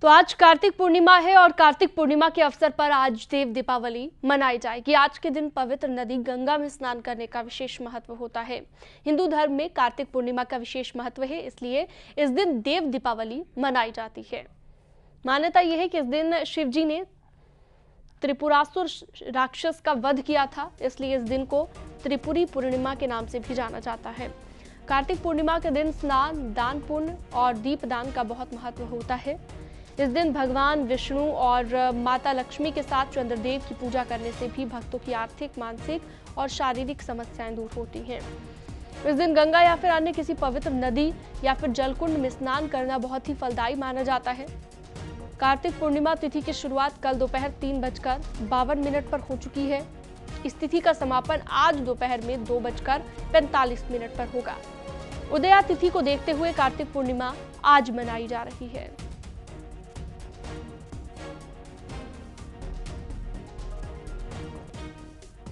तो आज कार्तिक पूर्णिमा है और कार्तिक पूर्णिमा के अवसर पर आज देव दीपावली मनाई जाएगी। आज के दिन पवित्र नदी गंगा में स्नान करने का विशेष महत्व होता है। हिंदू धर्म में कार्तिक पूर्णिमा का विशेष महत्व है, इसलिए इस दिन देव दीपावली मनाई जाती है। मान्यता यह है कि इस दिन शिव जी ने त्रिपुरासुर राक्षस का वध किया था, इसलिए इस दिन को त्रिपुरी पूर्णिमा के नाम से भी जाना जाता है। कार्तिक पूर्णिमा के दिन स्नान, दान पुण्य और दीपदान का बहुत महत्व होता है। इस दिन भगवान विष्णु और माता लक्ष्मी के साथ चंद्रदेव की पूजा करने से भी भक्तों की आर्थिक, मानसिक और शारीरिक समस्याएं दूर होती हैं। इस दिन गंगा या फिर अन्य किसी पवित्र नदी या फिर जलकुंड में स्नान करना बहुत ही फलदायी माना जाता है। कार्तिक पूर्णिमा तिथि की शुरुआत कल दोपहर 3:52 पर हो चुकी है। इस तिथि का समापन आज दोपहर में 2:45 पर होगा। उदया तिथि को देखते हुए कार्तिक पूर्णिमा आज मनाई जा रही है।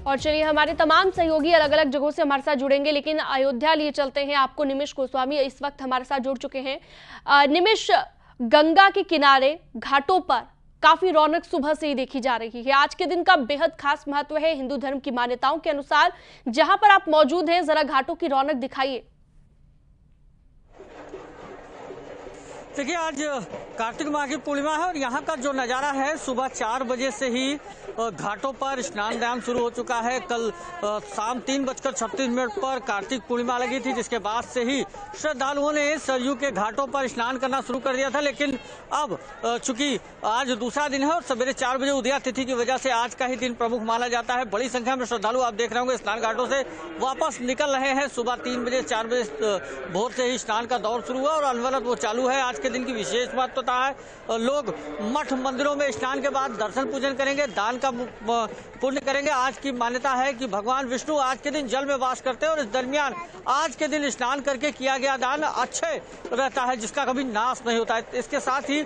और चलिए, हमारे तमाम सहयोगी अलग अलग जगहों से हमारे साथ जुड़ेंगे, लेकिन अयोध्या लिए चलते हैं। आपको निमिष गोस्वामी इस वक्त हमारे साथ जुड़ चुके हैं। निमिष, गंगा के किनारे घाटों पर काफी रौनक सुबह से ही देखी जा रही है। आज के दिन का बेहद खास महत्व है हिंदू धर्म की मान्यताओं के अनुसार। जहां पर आप मौजूद हैं, जरा घाटों की रौनक दिखाइए। देखिए, आज कार्तिक माह की पूर्णिमा है और यहाँ का जो नज़ारा है, सुबह 4 बजे से ही घाटों पर स्नान दान शुरू हो चुका है। कल शाम 3:36 पर कार्तिक पूर्णिमा लगी थी, जिसके बाद से ही श्रद्धालुओं ने सरयू के घाटों पर स्नान करना शुरू कर दिया था। लेकिन अब चूंकि आज दूसरा दिन है और सवेरे 4 बजे उदया तिथि की वजह से आज का ही दिन प्रमुख माना जाता है। बड़ी संख्या में श्रद्धालु आप देख रहे होंगे स्नान घाटों से वापस निकल रहे हैं। सुबह 3 बजे 4 बजे भोर से ही स्नान का दौर शुरू हुआ और अनवरत वो चालू है। आज के दिन की विशेष महत्वता है। लोग मठ मंदिरों में स्नान के बाद दर्शन पूजन करेंगे, दान का पुण्य करेंगे। आज की मान्यता है कि भगवान विष्णु आज के दिन जल में वास करते हैं और इस दरमियान आज के दिन स्नान करके किया गया दान अच्छे रहता है, जिसका कभी नाश नहीं होता है। इसके साथ ही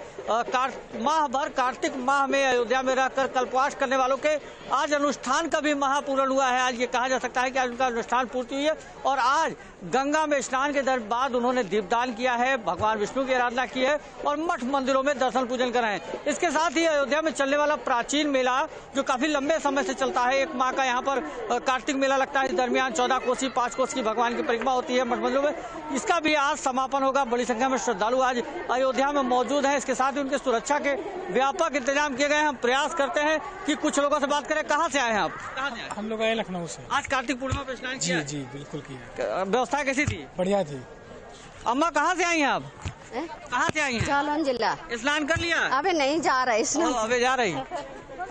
माह भर कार्तिक माह में अयोध्या में रहकर कल्पवास करने वालों के आज अनुष्ठान का भी महापूरण हुआ है। आज ये कहा जा सकता है कि आज उनका अनुष्ठान पूर्ति हुई है और आज गंगा में स्नान के बाद उन्होंने दीपदान किया है, भगवान विष्णु की आराधना की है और मठ मंदिरों में दर्शन पूजन कर रहे हैं। इसके साथ ही अयोध्या में चलने वाला प्राचीन मेला जो काफी लंबे समय से चलता है, 1 माह का यहाँ पर कार्तिक मेला लगता है। इस दरमियान 14 कोसी 5 कोस की भगवान की परिक्रमा होती है मठ मंदिरों में। इसका भी आज समापन होगा। बड़ी संख्या में श्रद्धालु आज अयोध्या में मौजूद है। इसके साथ ही उनके सुरक्षा के व्यापक इंतजाम किए गए हैं। हम प्रयास करते हैं कि कुछ लोगों से बात करें। कहाँ से आए हैं आप? कहाँ से आए? हम लोग आए लखनऊ से। आज कार्तिक पूर्णिमा पे स्नान किया? जी बिल्कुल किया। व्यवस्था कैसी थी? बढ़िया थी। अम्मा कहाँ से आई हैं आप? कहाँ से आई हैं? जालौन जिला। स्नान कर लिया? अबे नहीं जा रहे इसमें। अबे जा रही।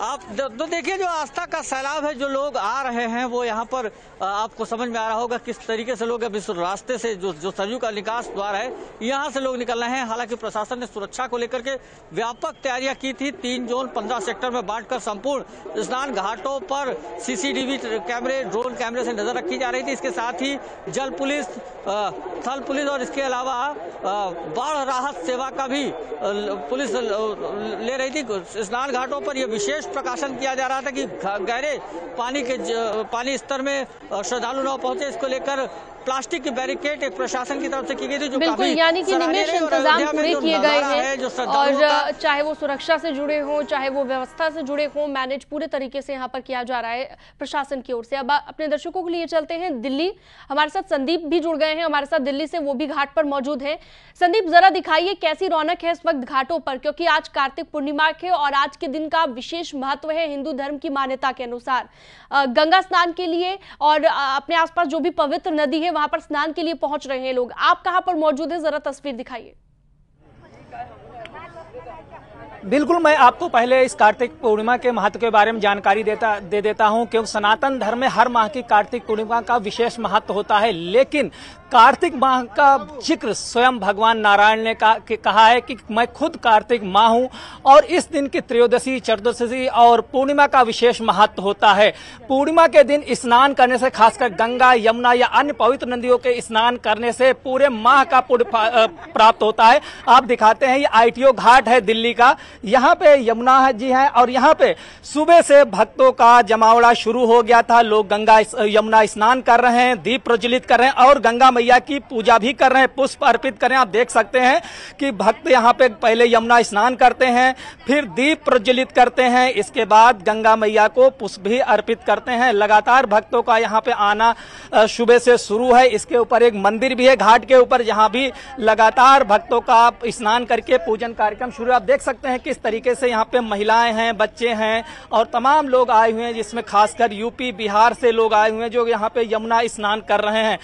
आप तो देखिए, जो आस्था का सैलाब है, जो लोग आ रहे हैं वो यहाँ पर आपको समझ में आ रहा होगा किस तरीके से लोग अब इस रास्ते से जो सरयू का निकास द्वार है, यहाँ से लोग निकल रहे हैं। हालांकि प्रशासन ने सुरक्षा को लेकर के व्यापक तैयारियां की थी। 3 जोन 15 सेक्टर में बांटकर संपूर्ण स्नान घाटों पर CCTV कैमरे, ड्रोन कैमरे से नजर रखी जा रही थी। इसके साथ ही जल पुलिस, थल पुलिस और इसके अलावा बाढ़ राहत सेवा का भी पुलिस ले रही थी। स्नान घाटों पर यह विशेष प्रकाशन किया जा रहा था कि गहरे पानी स्तर में श्रद्धालु न पहुंचे। इसको लेकर प्लास्टिक की बैरिकेड एक प्रशासन की तरफ से की गई थी, जो बिल्कुल, यानी कि निमिष इंतजाम पूरे किए गए हैं और चाहे वो सुरक्षा से जुड़े हों, चाहे वो व्यवस्था से जुड़े हों, मैनेज पूरे तरीके से यहाँ पर किया जा रहा है प्रशासन की ओर से। अब अपने दर्शकों के लिए चलते हैं दिल्ली। हमारे साथ संदीप भी जुड़ गए हैं हमारे साथ दिल्ली से, वो भी घाट पर मौजूद है। संदीप, जरा दिखाइए कैसी रौनक है इस वक्त घाटों पर, क्योंकि आज कार्तिक पूर्णिमा है और आज के दिन का विशेष महत्व है हिंदू धर्म की मान्यता के अनुसार। गंगा स्नान के लिए और अपने आसपास जो भी पवित्र नदी है वहां पर स्नान के लिए पहुंच रहे हैं लोग। आप कहां पर मौजूद हैं, जरा तस्वीर दिखाइए। बिल्कुल, मैं आपको पहले इस कार्तिक पूर्णिमा के महत्व के बारे में जानकारी दे देता हूं, क्योंकि सनातन धर्म में हर माह की कार्तिक पूर्णिमा का विशेष महत्व होता है। लेकिन कार्तिक माह का जिक्र स्वयं भगवान नारायण ने कहा है कि मैं खुद कार्तिक माह हूं और इस दिन की त्रयोदशी, चतुर्दशी और पूर्णिमा का विशेष महत्व होता है। पूर्णिमा के दिन स्नान करने से, खासकर गंगा, यमुना या अन्य पवित्र नदियों के स्नान करने से पूरे माह का पुण्य प्राप्त होता है। आप दिखाते हैं, ये ITO घाट है दिल्ली का। यहाँ पे यमुना जी है और यहाँ पे सुबह से भक्तों का जमावड़ा शुरू हो गया था। लोग गंगा यमुना स्नान कर रहे हैं, दीप प्रज्वलित कर रहे हैं और गंगा मैया की पूजा भी कर रहे हैं, पुष्प अर्पित कर रहे हैं। आप देख सकते हैं कि भक्त यहाँ पे पहले यमुना स्नान करते हैं, फिर दीप प्रज्वलित करते हैं, इसके बाद गंगा मैया को पुष्प भी अर्पित करते हैं। लगातार भक्तों का यहाँ पे आना सुबह से शुरू है। इसके ऊपर एक मंदिर भी है घाट के ऊपर, जहाँ भी लगातार भक्तों का स्नान करके पूजन कार्यक्रम शुरू। आप देख सकते हैं किस तरीके से यहाँ पे महिलाएं हैं, बच्चे हैं और तमाम लोग आए हुए हैं, जिसमें खासकर यूपी बिहार से लोग आए हुए हैं जो यहाँ पे यमुना स्नान कर रहे हैं।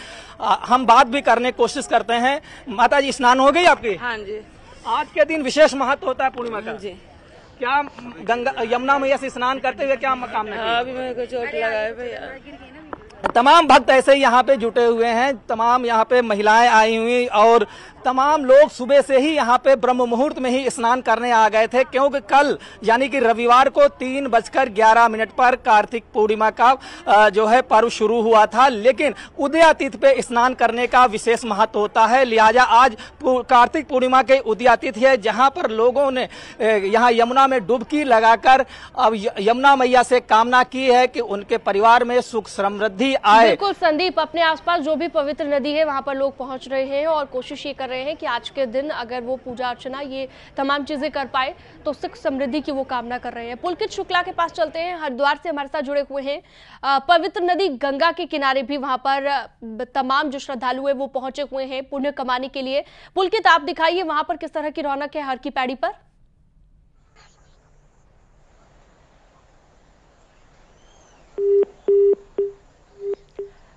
हम बात भी करने की कोशिश करते हैं। माता जी, स्नान हो गई आपकी? हाँ जी। आज के दिन विशेष महत्व होता है पूर्णिमा का जी। क्या गंगा यमुना मैया से स्नान करते हुए क्या कामना की? अभी मेरे को चोट लगा है भैया। तमाम भक्त ऐसे ही यहाँ पे जुटे हुए हैं, तमाम यहाँ पे महिलाएं आई हुई और तमाम लोग सुबह से ही यहाँ पे ब्रह्म मुहूर्त में ही स्नान करने आ गए थे, क्योंकि कल यानी कि रविवार को 3:11 पर कार्तिक पूर्णिमा का जो है पर्व शुरू हुआ था। लेकिन उदयातिथि पे स्नान करने का विशेष महत्व होता है, लिहाजा आज कार्तिक पूर्णिमा के उदयातिथि है, जहाँ पर लोगों ने यहाँ यमुना में डुबकी लगाकर अब यमुना मैया से कामना की है कि उनके परिवार में सुख समृद्धि आए। बिल्कुल संदीप, अपने आसपास जो भी पवित्र नदी है वहां पर लोग पहुंच रहे हैं और कोशिश ये कर रहे हैं कि आज के दिन अगर वो पूजा अर्चना ये तमाम चीजें कर पाए तो सुख समृद्धि की वो कामना कर रहे हैं। पुलकित शुक्ला के पास चलते हैं, हरिद्वार से हमारे साथ जुड़े हुए हैं। पवित्र नदी गंगा के किनारे भी वहां पर तमाम जो श्रद्धालु है वो पहुंचे हुए हैं पुण्य कमाने के लिए। पुलकित, आप दिखाइए वहां पर किस तरह की रौनक है हर की पैड़ी पर।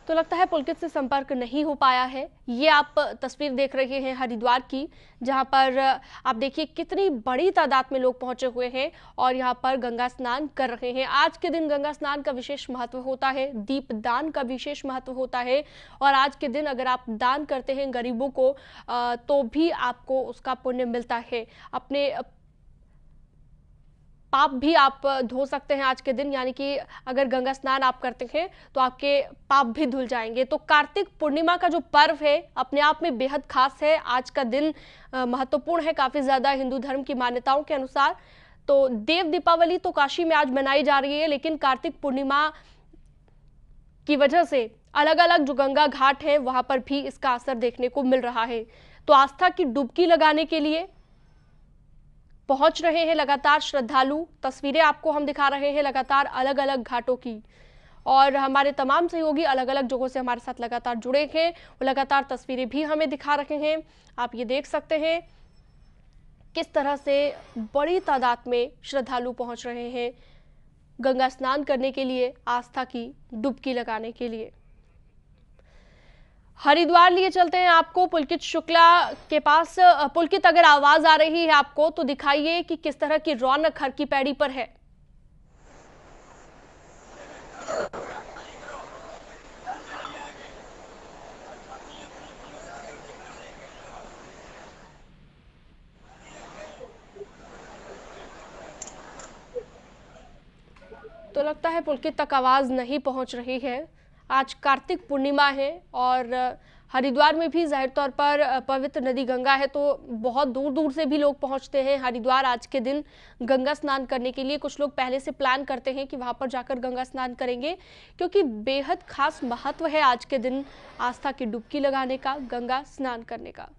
तो लगता है पुलकित से संपर्क नहीं हो पाया है। ये आप तस्वीर देख रहे हैं हरिद्वार की, जहां पर आप देखिए कितनी बड़ी तादाद में लोग पहुंचे हुए हैं और यहां पर गंगा स्नान कर रहे हैं। आज के दिन गंगा स्नान का विशेष महत्व होता है, दीप दान का विशेष महत्व होता है और आज के दिन अगर आप दान करते हैं गरीबों को तो भी आपको उसका पुण्य मिलता है। अपने पाप भी आप धो सकते हैं आज के दिन, यानी कि अगर गंगा स्नान आप करते हैं तो आपके पाप भी धुल जाएंगे। तो कार्तिक पूर्णिमा का जो पर्व है अपने आप में बेहद खास है। आज का दिन महत्वपूर्ण है काफी ज्यादा हिंदू धर्म की मान्यताओं के अनुसार। तो देव दीपावली तो काशी में आज मनाई जा रही है, लेकिन कार्तिक पूर्णिमा की वजह से अलग अलग जो गंगा घाट है वहां पर भी इसका असर देखने को मिल रहा है। तो आस्था की डुबकी लगाने के लिए पहुंच रहे हैं लगातार श्रद्धालु। तस्वीरें आपको हम दिखा रहे हैं लगातार अलग अलग घाटों की और हमारे तमाम सहयोगी अलग अलग जगहों से हमारे साथ लगातार जुड़े हैं, वो लगातार तस्वीरें भी हमें दिखा रहे हैं। आप ये देख सकते हैं किस तरह से बड़ी तादाद में श्रद्धालु पहुंच रहे हैं गंगा स्नान करने के लिए, आस्था की डुबकी लगाने के लिए। हरिद्वार लिए चलते हैं आपको पुलकित शुक्ला के पास। पुलकित, अगर आवाज आ रही है आपको तो दिखाइए कि किस तरह की रौनक हर की पैड़ी पर है। तो लगता है पुलकित तक आवाज नहीं पहुंच रही है। आज कार्तिक पूर्णिमा है और हरिद्वार में भी जाहिर तौर पर पवित्र नदी गंगा है, तो बहुत दूर दूर से भी लोग पहुंचते हैं हरिद्वार आज के दिन गंगा स्नान करने के लिए। कुछ लोग पहले से प्लान करते हैं कि वहां पर जाकर गंगा स्नान करेंगे, क्योंकि बेहद खास महत्व है आज के दिन आस्था की डुबकी लगाने का, गंगा स्नान करने का।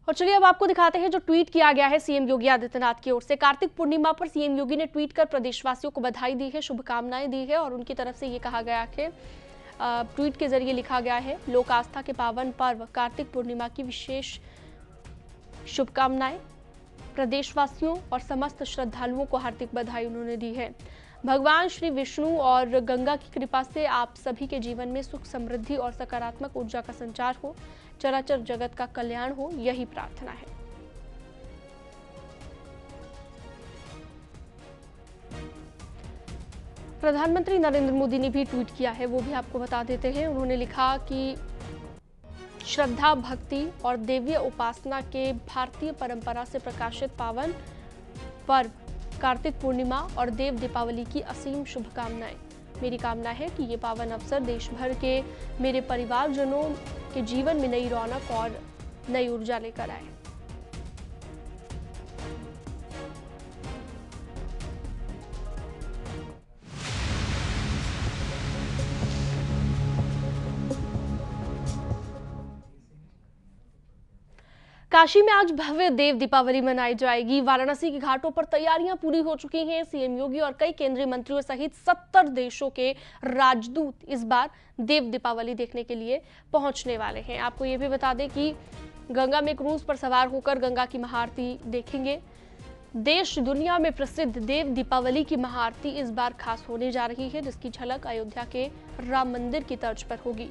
और चलिए अब आपको दिखाते हैं जो ट्वीट किया गया है सीएम योगी आदित्यनाथ की ओर से। कार्तिक पूर्णिमा पर सीएम योगी ने ट्वीट कर प्रदेशवासियों को बधाई दी है, शुभकामनाएं दी है और उनकी तरफ से ये कहा गया कि ट्वीट के जरिए लिखा गया है, लोक आस्था के पावन पर्व कार्तिक पूर्णिमा की विशेष शुभकामनाएं, प्रदेशवासियों और समस्त श्रद्धालुओं को हार्दिक बधाई उन्होंने दी है। भगवान श्री विष्णु और गंगा की कृपा से आप सभी के जीवन में सुख समृद्धि और सकारात्मक ऊर्जा का संचार हो, चराचर जगत का कल्याण हो, यही प्रार्थना है। प्रधानमंत्री नरेंद्र मोदी ने भी ट्वीट किया है, वो भी आपको बता देते हैं। उन्होंने लिखा कि श्रद्धा, भक्ति और देवीय उपासना के भारतीय परंपरा से प्रकाशित पावन पर्व कार्तिक पूर्णिमा और देव दीपावली की असीम शुभकामनाएं। मेरी कामना है कि ये पावन अवसर देश भर के मेरे परिवारजनों के जीवन में नई रौनक और नई ऊर्जा लेकर आए। काशी में आज भव्य देव दीपावली मनाई जाएगी। वाराणसी के घाटों पर तैयारियां पूरी हो चुकी हैं। सीएम योगी और कई केंद्रीय मंत्रियों सहित 70 देशों के राजदूत इस बार देव दीपावली देखने के लिए पहुंचने वाले हैं। आपको ये भी बता दें कि गंगा में क्रूज पर सवार होकर गंगा की महाआरती देखेंगे। देश दुनिया में प्रसिद्ध देव दीपावली की महाआरती इस बार खास होने जा रही है, जिसकी झलक अयोध्या के राम मंदिर की तर्ज पर होगी।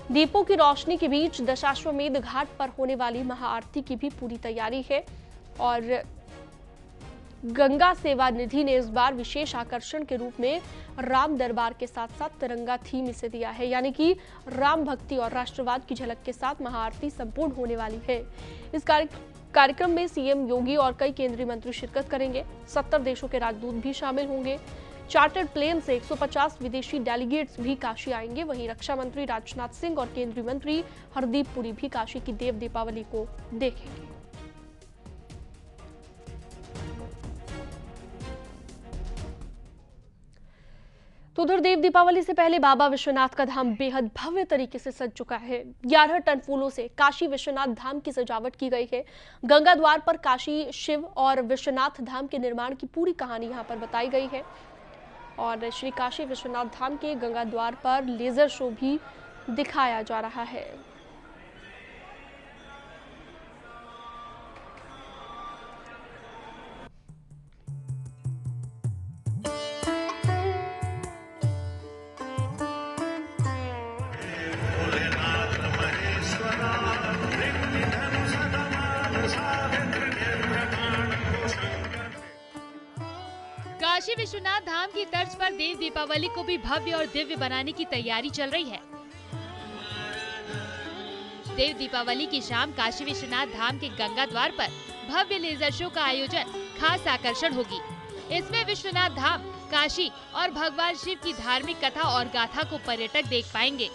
दीपों की रोशनी के बीच दशाश्वमेध घाट पर होने वाली महाआरती की भी पूरी तैयारी है और गंगा सेवा निधि ने इस बार विशेष आकर्षण के रूप में राम दरबार के साथ साथ तिरंगा थीम इसे दिया है, यानी कि राम भक्ति और राष्ट्रवाद की झलक के साथ महाआरती संपूर्ण होने वाली है। इस कार्यक्रम में सीएम योगी और कई केंद्रीय मंत्री शिरकत करेंगे। 70 देशों के राजदूत भी शामिल होंगे। चार्टर्ड प्लेन से 150 विदेशी डेलीगेट्स भी काशी आएंगे। वहीं रक्षा मंत्री राजनाथ सिंह और केंद्रीय मंत्री हरदीप पुरी भी काशी की देव दीपावली को देखेंगे। तो उधर देव दीपावली से पहले बाबा विश्वनाथ का धाम बेहद भव्य तरीके से सज चुका है। 11 टन फूलों से काशी विश्वनाथ धाम की सजावट की गई है। गंगा द्वार पर काशी शिव और विश्वनाथ धाम के निर्माण की पूरी कहानी यहाँ पर बताई गई है और श्री काशी विश्वनाथ धाम के गंगा द्वार पर लेजर शो भी दिखाया जा रहा है। काशी विश्वनाथ धाम की तर्ज पर देव दीपावली को भी भव्य और दिव्य बनाने की तैयारी चल रही है। देव दीपावली की शाम काशी विश्वनाथ धाम के गंगा द्वार पर भव्य लेजर शो का आयोजन खास आकर्षण होगी। इसमें विश्वनाथ धाम, काशी और भगवान शिव की धार्मिक कथा और गाथा को पर्यटक देख पाएंगे।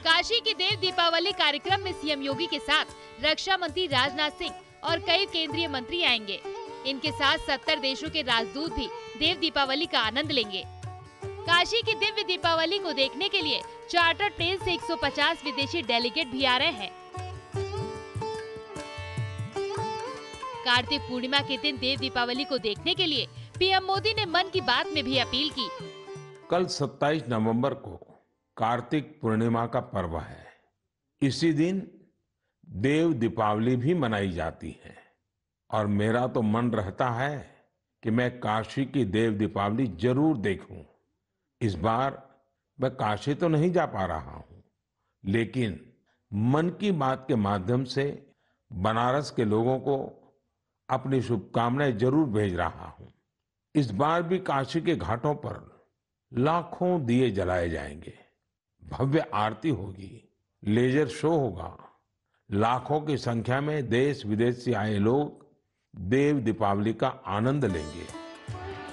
काशी की देव दीपावली कार्यक्रम में सीएम योगी के साथ रक्षा मंत्री राजनाथ सिंह और कई केंद्रीय मंत्री आएंगे। इनके साथ 70 देशों के राजदूत भी देव दीपावली का आनंद लेंगे। काशी की दिव्य दीपावली को देखने के लिए चार्टर प्लेन से 150 विदेशी डेलीगेट भी आ रहे हैं। कार्तिक पूर्णिमा के दिन देव दीपावली को देखने के लिए पीएम मोदी ने मन की बात में भी अपील की। कल 27 नवंबर को कार्तिक पूर्णिमा का पर्व है। इसी दिन देव दीपावली भी मनाई जाती है और मेरा तो मन रहता है कि मैं काशी की देव दीपावली जरूर देखूं। इस बार मैं काशी तो नहीं जा पा रहा हूं, लेकिन मन की बात के माध्यम से बनारस के लोगों को अपनी शुभकामनाएं जरूर भेज रहा हूं। इस बार भी काशी के घाटों पर लाखों दिए जलाए जाएंगे, भव्य आरती होगी, लेजर शो होगा। लाखों की संख्या में देश विदेश से आए लोग देव दीपावली का आनंद लेंगे।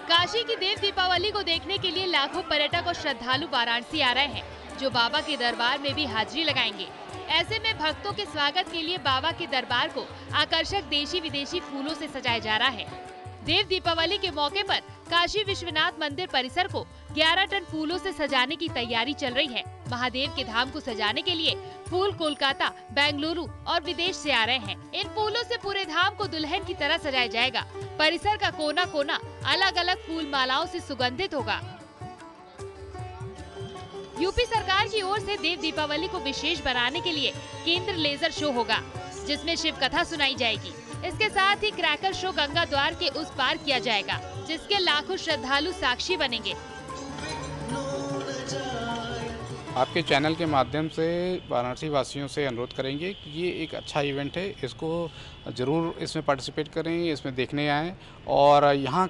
काशी की देव दीपावली को देखने के लिए लाखों पर्यटक और श्रद्धालु वाराणसी आ रहे हैं, जो बाबा के दरबार में भी हाजिरी लगाएंगे। ऐसे में भक्तों के स्वागत के लिए बाबा के दरबार को आकर्षक देशी विदेशी फूलों से सजाया जा रहा है। देव दीपावली के मौके पर काशी विश्वनाथ मंदिर परिसर को 11 टन फूलों से सजाने की तैयारी चल रही है। महादेव के धाम को सजाने के लिए फूल कोलकाता, बेंगलुरु और विदेश से आ रहे हैं। इन फूलों से पूरे धाम को दुल्हन की तरह सजाया जाएगा। परिसर का कोना कोना अलग अलग फूल मालाओं से सुगंधित होगा। यूपी सरकार की ओर से देव दीपावली को विशेष बनाने के लिए केंद्र लेजर शो होगा, जिसमें शिव कथा सुनाई जाएगी। इसके साथ ही क्रैकर शो गंगा द्वार के उस पार किया जाएगा, जिसके लाखों श्रद्धालु साक्षी बनेंगे। आपके चैनल के माध्यम से वाराणसी वासियों से अनुरोध करेंगे कि ये एक अच्छा इवेंट है, इसको ज़रूर इसमें पार्टिसिपेट करें, इसमें देखने आएँ। और यहाँ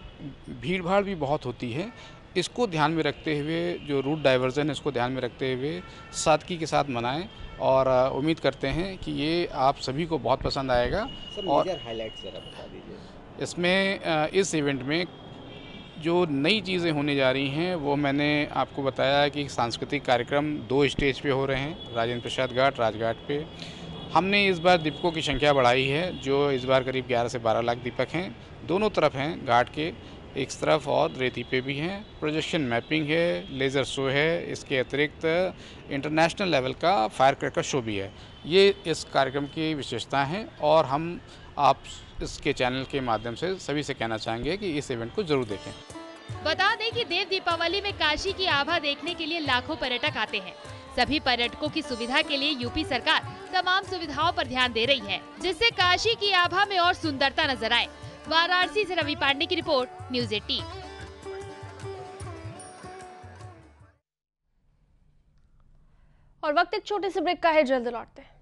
भीड़ भाड़ भी बहुत होती है, इसको ध्यान में रखते हुए जो रूट डाइवर्जन है इसको ध्यान में रखते हुए सादगी के साथ मनाएं और उम्मीद करते हैं कि ये आप सभी को बहुत पसंद आएगा। और हाईलाइट्स जरा बता दीजिए इसमें इस इवेंट में जो नई चीज़ें होने जा रही हैं वो मैंने आपको बताया कि सांस्कृतिक कार्यक्रम 2 स्टेज पे हो रहे हैं, राजेंद्र प्रसाद घाट, राजघाट पे। हमने इस बार दीपकों की संख्या बढ़ाई है, जो इस बार करीब 11 से 12 लाख दीपक हैं, दोनों तरफ हैं घाट के। एक तरफ और रेती पे भी हैं। प्रोजेक्शन मैपिंग है, लेज़र शो है, इसके अतिरिक्त इंटरनेशनल लेवल का फायर क्रैकर शो भी है। ये इस कार्यक्रम की विशेषता हैं और हम आप इसके चैनल के माध्यम से सभी से कहना चाहेंगे कि इस इवेंट को जरूर देखें। बता दें कि देव दीपावली में काशी की आभा देखने के लिए लाखों पर्यटक आते हैं। सभी पर्यटकों की सुविधा के लिए यूपी सरकार तमाम सुविधाओं पर ध्यान दे रही है, जिससे काशी की आभा में और सुंदरता नजर आए। वाराणसी से रवि पांडे की रिपोर्ट, न्यूज़ 18। और वक्त एक छोटे से ब्रेक का है, जल्द लौटते हैं।